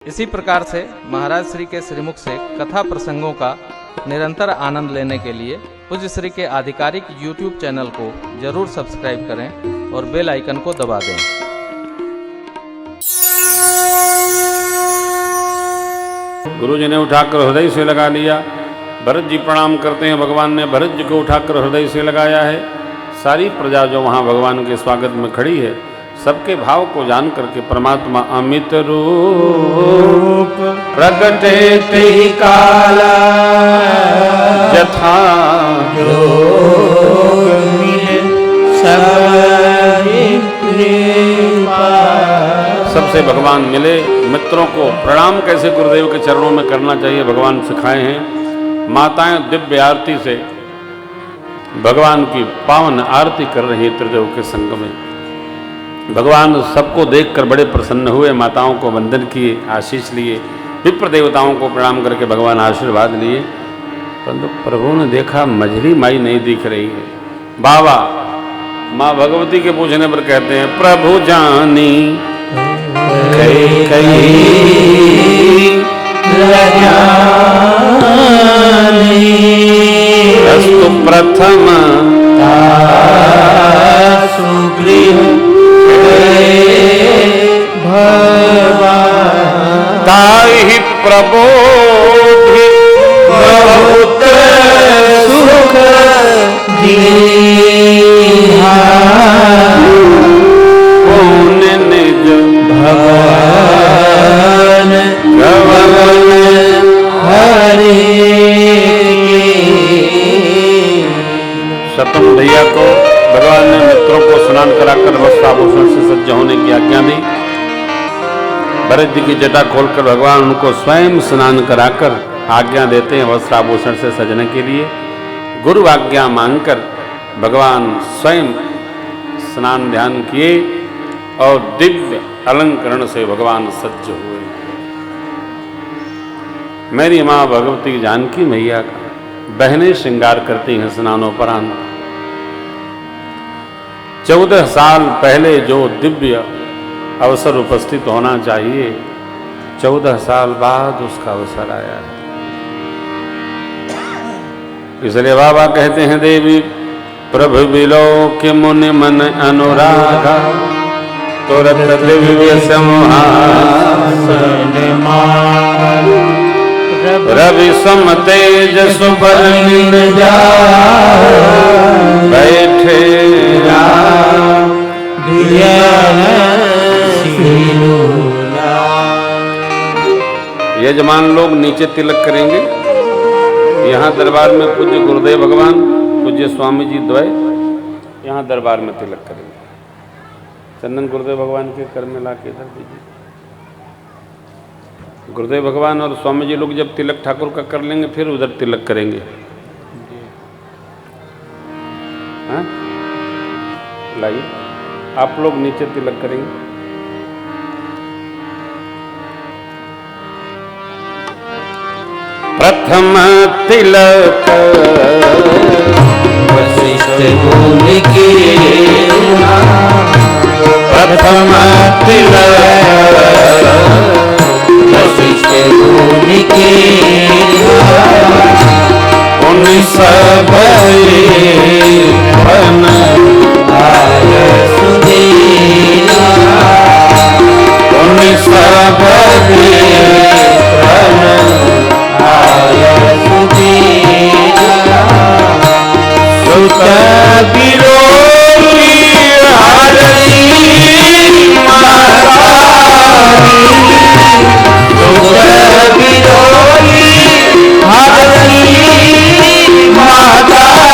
इसी प्रकार से महाराज श्री के श्रीमुख से कथा प्रसंगों का निरंतर आनंद लेने के लिए पूज्य श्री के आधिकारिक YouTube चैनल को जरूर सब्सक्राइब करें और बेल आइकन को दबा दें। गुरु जी ने उठाकर हृदय से लगा लिया। भरत जी प्रणाम करते हैं। भगवान ने भरत जी को उठाकर हृदय से लगाया है। सारी प्रजा जो वहाँ भगवान के स्वागत में खड़ी है, सबके भाव को जान करके परमात्मा अमित रूप प्रगटे ते काला यथा जोग मिले सबसे भगवान मिले। मित्रों को प्रणाम कैसे गुरुदेव के चरणों में करना चाहिए भगवान सिखाए हैं। माताएं दिव्य आरती से भगवान की पावन आरती कर रही है त्रिदेव के संग में। भगवान सबको देखकर बड़े प्रसन्न हुए, माताओं को वंदन किए, आशीष लिए, विप्र देवताओं को प्रणाम करके भगवान आशीर्वाद लिए। परंतु प्रभु ने देखा मझली माई नहीं दिख रही है। बाबा माँ भगवती के पूछने पर कहते हैं, प्रभु जानी अस्तु प्रथम सुग्रीव ताहि प्रबोधि बहुत सुख दीहा कौन निज भगवान गवन हरि। सतम भैया को भगवान ने मित्रों को स्नान कराकर वस्त्राभूषण से सज्ज होने की आज्ञा दी। भरत जी की जटा खोलकर भगवान उनको स्वयं स्नान कराकर आज्ञा देते हैं वस्त्राभूषण से सजने के लिए। गुरु आज्ञा मांगकर भगवान स्वयं स्नान ध्यान किए और दिव्य अलंकरण से भगवान सज्ज हुए। मेरी माँ भगवती जानकी मैया का बहनें श्रृंगार करती हैं स्नानोपरांत। 14 साल पहले जो दिव्य अवसर उपस्थित होना चाहिए, 14 साल बाद उसका अवसर आया है। इसलिए बाबा कहते हैं, देवी प्रभु बिलोक मुनि मन अनुरागा तुरत दिव्य सिंहासन रवि सम तेज सुबर्णिन जा बैठे यजमान लोग नीचे तिलक करेंगे। यहाँ दरबार में पूज्य गुरुदेव भगवान, पूज्य स्वामी जी द्वय यहाँ दरबार में तिलक करेंगे। चंदन गुरुदेव भगवान के कर में ला के इधर दीजिए। गुरुदेव भगवान और स्वामी जी लोग जब तिलक ठाकुर का कर लेंगे फिर उधर तिलक करेंगे। हाँ लाइए, आप लोग नीचे तिलक करेंगे। प्रथम तिलक वशिष्ठ मुनि के, प्रथम तिलक वशिष्ठ मुनि के, उन सब बन आय सुदीना, उन सब सुत बिलोली हरि महारानी, सुत बिलोली हरि महारानी, बार बार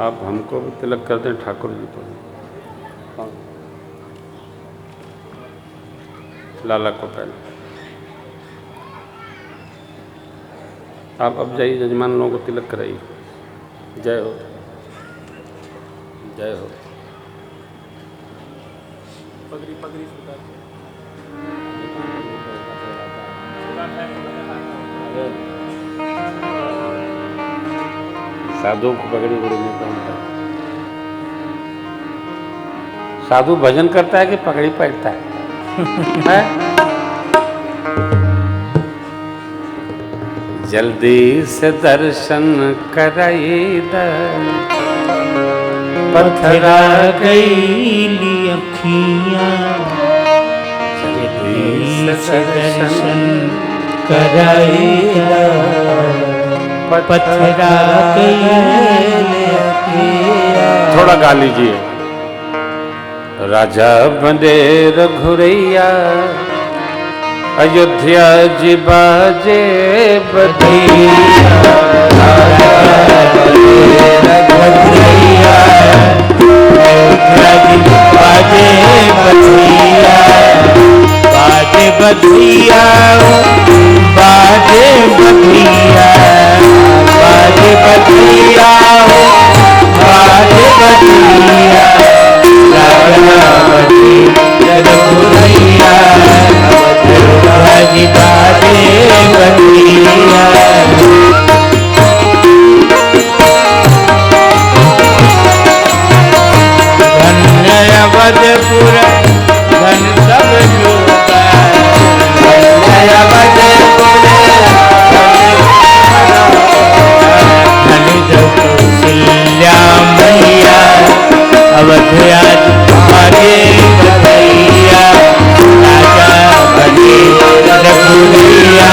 आप हमको भी तिलक कर दें ठाकुर जी को। लाला को पहले आप अब जाइए, जजमान लोगों को तिलक कराइए। जय हो, जय हो। पगड़ी पगड़ी साधु को पगड़ी उड़ी नहीं पहनता। साधु भजन करता है कि पगड़ी पहनता है? जल्दी से दर्शन कराई द पत्थरा गई अखियाँ, जल्दी से दर्शन कराएगा। पत्थरा गई अखियाँ। थोड़ा गा लीजिए। राजा बने रघुरैया, अयोध्या जी बाजे बधिया। रघुरैया, अयोध्या जी बाजे बधिया। बाजे बधिया, बाजे बधिया, बाजे बधिया, बाजे बधिया। रघुरैया, अयोध्या जी बाजे बधिया। धन्य अवधपुर धन सब जोगा, धन्य अवधपुर धन जब कौशल्या मैया। अवध्या बाजे बधैया, राजा बने रघुरैया।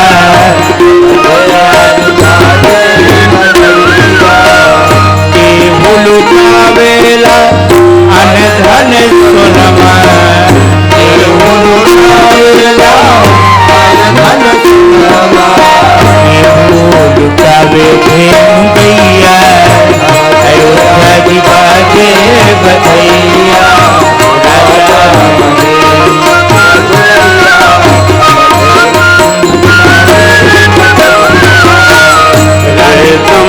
केहू लुटावेला अन धन सोनमा, केहू लुटावेला अन धन सोनमा। केहू लुटावे भेम गैया, अयोध्या जी बाजे बधैया।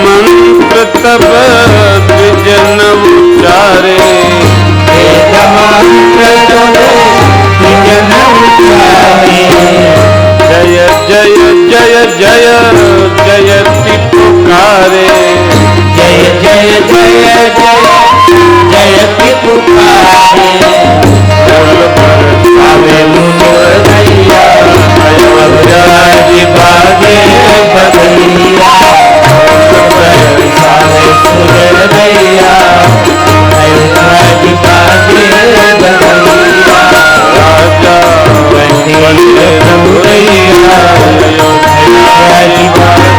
मंत्र तब द्विजन उच्चारे, मंत्र तब द्विजन उच्चारे। जय जय जय जय जयति पुकारे। जय जय जय जय जयति पुकारे। आवे मुरैया, अयोध्या जी बाजे बधैया। आवे मुरैया, अयोध्या जी बाजे बधैया। राजा बने रघुरैया, अयोध्या जी बाजे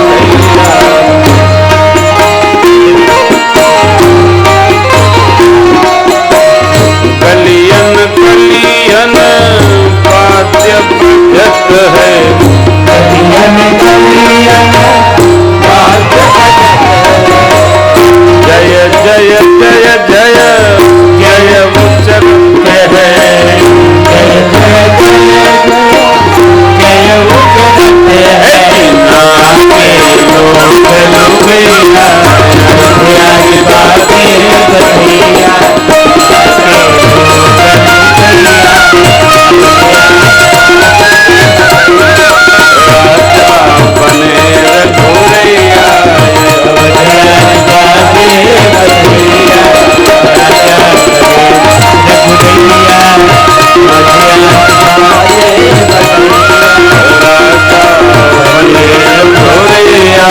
बधैया। कलियन कलियन वाद्य बजत है, कलियन कलियन वाद्य बजत है। जय जय जय जय जय उच्चरते है। जय जय जय जय उच्चरते हैं। नाके लोक लुभैया, अयोध्या जी बाजे बधैया। बने रघुरैया, अयोध्या जी बाजे बधैया। राजा रघुरैया, अयोध्या बाजे बधैया। बने रघुरैया,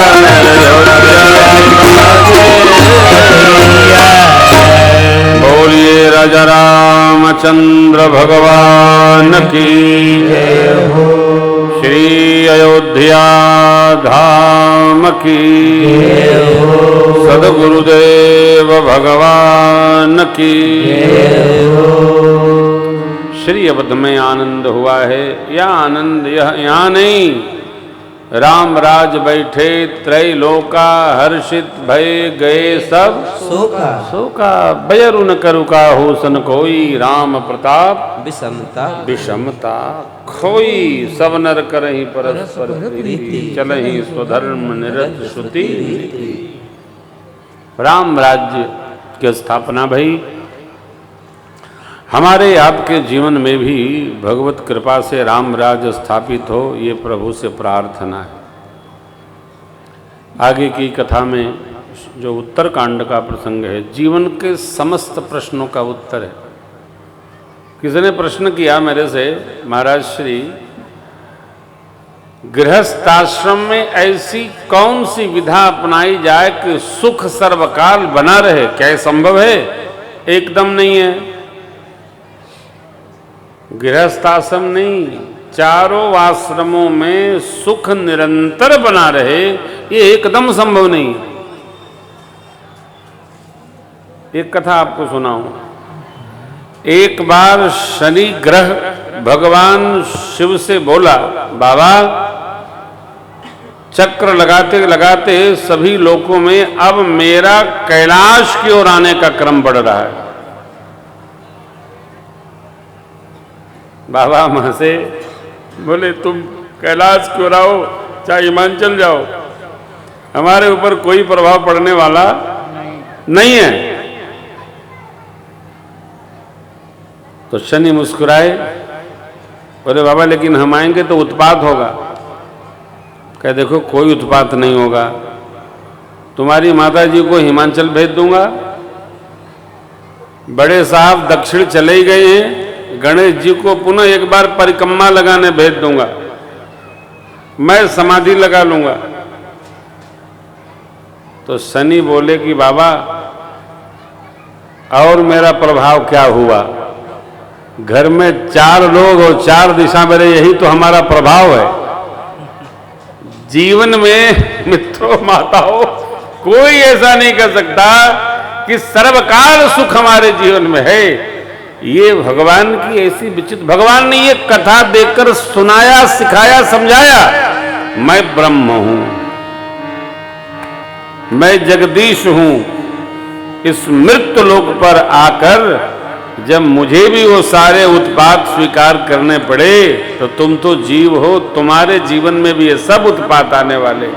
बोलिए राजा रामचंद्र भगवान की जय हो। श्री अयोध्या धाम की जय हो। सद्गुरुदेव भगवान की जय हो। श्री अवध में आनंद हुआ है। यह आनंद यहाँ नहीं, राम राज बैठे त्रैलोका, हर्षित भय गए सब शोका शोका। बयरु न करु काहू सन कोई, राम प्रताप विषमता विषमता खोई। सब नर करहि परस्पर प्रीति, चलहि स्वधर्म निरत श्रुति। राम राज्य की स्थापना भई। हमारे आपके जीवन में भी भगवत कृपा से राम राज्य स्थापित हो, ये प्रभु से प्रार्थना है। आगे की कथा में जो उत्तर कांड का प्रसंग है, जीवन के समस्त प्रश्नों का उत्तर है। किसी ने प्रश्न किया मेरे से, महाराज श्री गृहस्थाश्रम में ऐसी कौन सी विधा अपनाई जाए कि सुख सर्वकाल बना रहे, क्या ये संभव है? एकदम नहीं है। गृहस्थाश्रम नहीं, चारों आश्रमों में सुख निरंतर बना रहे, ये एकदम संभव नहीं। एक कथा आपको सुनाऊं। एक बार शनि ग्रह भगवान शिव से बोला, बाबा चक्र लगाते लगाते सभी लोकों में अब मेरा कैलाश की ओर आने का क्रम बढ़ रहा है। बाबा वहां से बोले, तुम कैलाश क्यों आओ, चाहे हिमाचल जाओ, हमारे ऊपर कोई प्रभाव पड़ने वाला नहीं है। तो शनि मुस्कुराए, बोले बाबा लेकिन हम आएंगे तो उत्पात होगा। कह देखो कोई उत्पात नहीं होगा, तुम्हारी माता जी को हिमाचल भेज दूंगा, बड़े साहब दक्षिण चले ही गए हैं, गणेश जी को पुनः एक बार परिक्रमा लगाने भेज दूंगा, मैं समाधि लगा लूंगा। तो शनि बोले कि बाबा और मेरा प्रभाव क्या हुआ, घर में 4 लोग और 4 दिशा मेरे, यही तो हमारा प्रभाव है। जीवन में मित्रों माताओं कोई ऐसा नहीं कर सकता कि सर्वकाल सुख हमारे जीवन में है। ये भगवान की ऐसी विचित्र, भगवान ने ये कथा देकर सुनाया, सिखाया, समझाया। मैं ब्रह्म हूं, मैं जगदीश हूं। इस मृत्यु लोक पर आकर जब मुझे भी वो सारे उत्पात स्वीकार करने पड़े, तो तुम तो जीव हो, तुम्हारे जीवन में भी ये सब उत्पात आने वाले।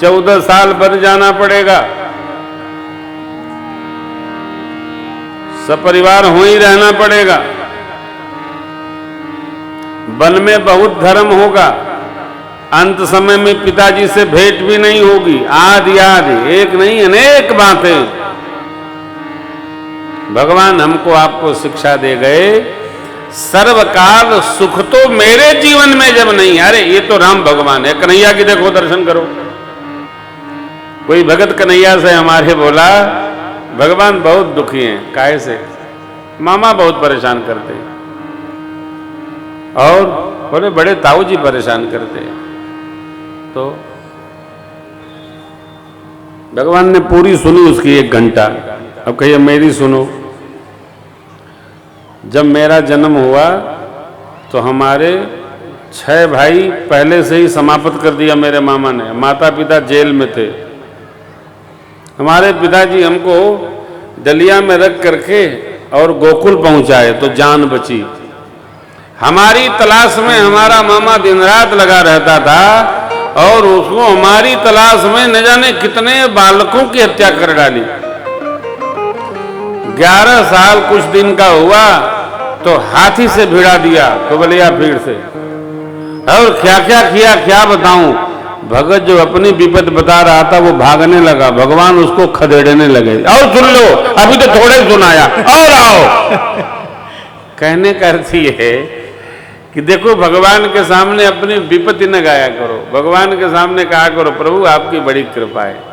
14 साल वन जाना पड़ेगा, सपरिवार हो ही रहना पड़ेगा, वन में बहुत धर्म होगा, अंत समय में पिताजी से भेंट भी नहीं होगी, आदि आदि, एक नहीं अनेक बातें भगवान हमको आपको शिक्षा दे गए। सर्वकाल सुख तो मेरे जीवन में जब नहीं, अरे ये तो राम भगवान है, कन्हैया की देखो दर्शन करो। कोई भगत कन्हैया से हमारे बोला, भगवान बहुत दुखी हैं, काहे से? मामा बहुत परेशान करते हैं, और बोले बड़े ताऊ जी परेशान करते हैं। तो भगवान ने पूरी सुनी उसकी 1 घंटा। अब कहिए मेरी सुनो। जब मेरा जन्म हुआ तो हमारे 6 भाई पहले से ही समाप्त कर दिया मेरे मामा ने, माता पिता जेल में थे। हमारे पिताजी हमको डलिया में रख करके और गोकुल पहुंचाए तो जान बची। हमारी तलाश में हमारा मामा दिन रात लगा रहता था, और उसको हमारी तलाश में न जाने कितने बालकों की हत्या कर डाली। 11 साल कुछ दिन का हुआ तो हाथी से भिड़ा दिया, कुबलिया भीड़ से, और क्या क्या किया क्या बताऊं। भगत जो अपनी विपत बता रहा था वो भागने लगा, भगवान उसको खदेड़ने लगे। और सुन लो, अभी तो थोड़े सुनाया, और आओ। कहने का अर्थ ये है कि देखो भगवान के सामने अपनी विपत्ति न गाया करो, भगवान के सामने कहा करो प्रभु आपकी बड़ी कृपा है।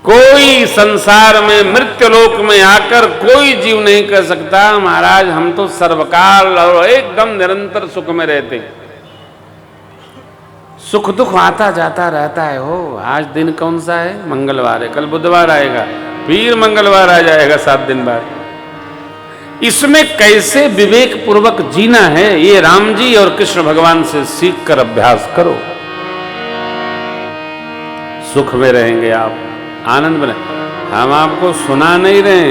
कोई संसार में मृत्यु लोक में आकर कोई जीव नहीं कह सकता महाराज हम तो सर्वकाल और एकदम निरंतर सुख में रहते हैं। सुख दुख आता जाता रहता है। हो आज दिन कौन सा है? मंगलवार है, कल बुधवार आएगा, फिर मंगलवार आ जाएगा 7 दिन बाद। इसमें कैसे विवेक पूर्वक जीना है, ये राम जी और कृष्ण भगवान से सीख कर अभ्यास करो। सुख में रहेंगे आप, आनंद में। हम आपको सुना नहीं रहे,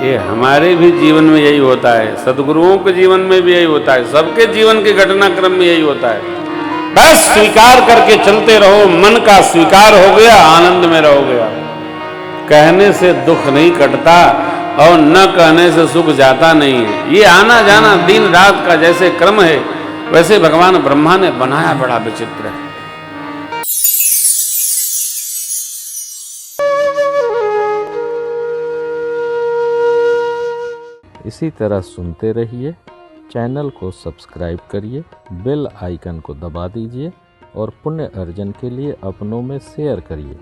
ये हमारे भी जीवन में यही होता है, सदगुरुओं के जीवन में भी यही होता है, सबके जीवन के घटनाक्रम में यही होता है। बस स्वीकार करके चलते रहो, मन का स्वीकार हो गया, आनंद में रहोगे आप। कहने से दुख नहीं कटता और न कहने से सुख जाता नहीं है। ये आना जाना दिन रात का जैसे क्रम है, वैसे भगवान ब्रह्मा ने बनाया, बड़ा विचित्र है। इसी तरह सुनते रहिए, चैनल को सब्सक्राइब करिए, बेल आइकन को दबा दीजिए और पुण्य अर्जन के लिए अपनों में शेयर करिए।